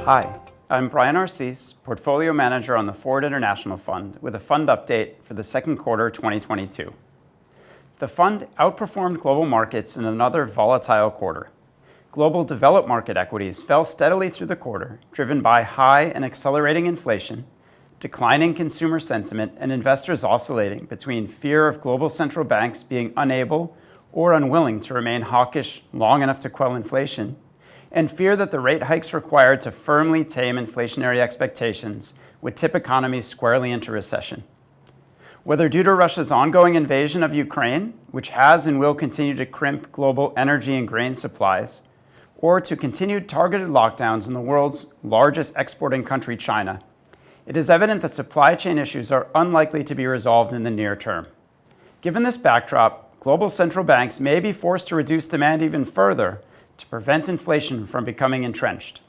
Hi, I'm Brian Arcese, Portfolio Manager on the Foord International Fund, with a fund update for the second quarter 2022. The fund outperformed global markets in another volatile quarter. Global developed market equities fell steadily through the quarter, driven by high and accelerating inflation, declining consumer sentiment, and investors oscillating between fear of global central banks being unable or unwilling to remain hawkish long enough to quell inflation, and fear that the rate hikes required to firmly tame inflationary expectations would tip economies squarely into recession. Whether due to Russia's ongoing invasion of Ukraine, which has and will continue to crimp global energy and grain supplies, or to continued targeted lockdowns in the world's largest exporting country, China, it is evident that supply chain issues are unlikely to be resolved in the near term. Given this backdrop, global central banks may be forced to reduce demand even further to prevent inflation from becoming entrenched.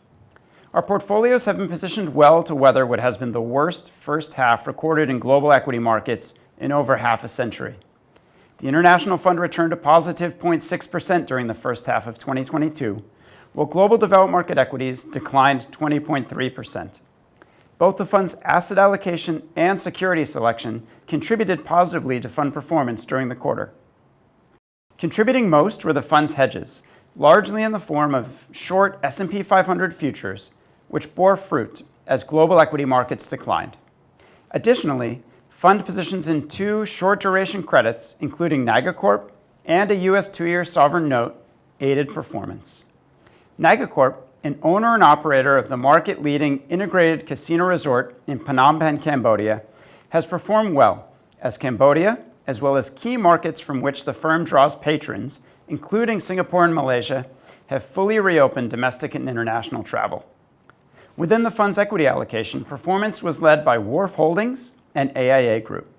Our portfolios have been positioned well to weather what has been the worst first half recorded in global equity markets in over half a century. The International Fund returned a positive 0.6% during the first half of 2022, while global developed market equities declined 20.3%. Both the fund's asset allocation and security selection contributed positively to fund performance during the quarter. Contributing most were the fund's hedges, largely in the form of short S&P 500 futures, which bore fruit as global equity markets declined. Additionally, fund positions in two short-duration credits, including NagaCorp and a U.S. 2-year sovereign note, aided performance. NagaCorp, an owner and operator of the market-leading integrated casino resort in Phnom Penh, Cambodia, has performed well as Cambodia, as well as key markets from which the firm draws patrons, including Singapore and Malaysia, have fully reopened domestic and international travel. Within the fund's equity allocation, performance was led by Wharf Holdings and AIA Group.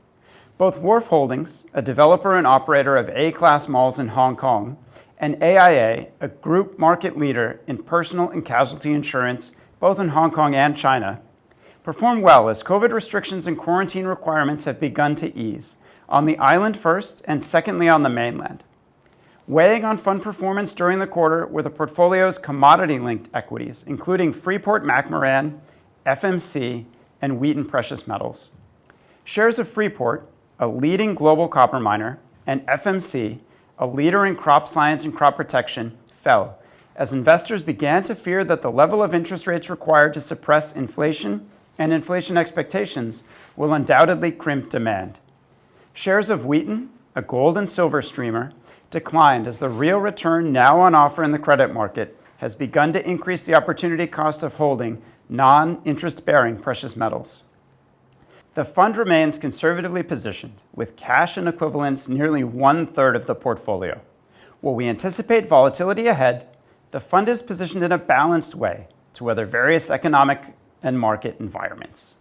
Both Wharf Holdings, a developer and operator of A-class malls in Hong Kong, and AIA, a group market leader in personal and casualty insurance, both in Hong Kong and China, performed well as COVID restrictions and quarantine requirements have begun to ease, on the island first and secondly on the mainland. Weighing on fund performance during the quarter were the portfolio's commodity-linked equities, including Freeport-McMoRan, FMC, and Wheaton Precious Metals. Shares of Freeport, a leading global copper miner, and FMC, a leader in crop science and crop protection, fell as investors began to fear that the level of interest rates required to suppress inflation and inflation expectations will undoubtedly crimp demand. Shares of Wheaton, a gold and silver streamer, declined as the real return now on offer in the credit market has begun to increase the opportunity cost of holding non-interest-bearing precious metals. The fund remains conservatively positioned, with cash and equivalents nearly 1/3 of the portfolio. While we anticipate volatility ahead, the fund is positioned in a balanced way to weather various economic and market environments.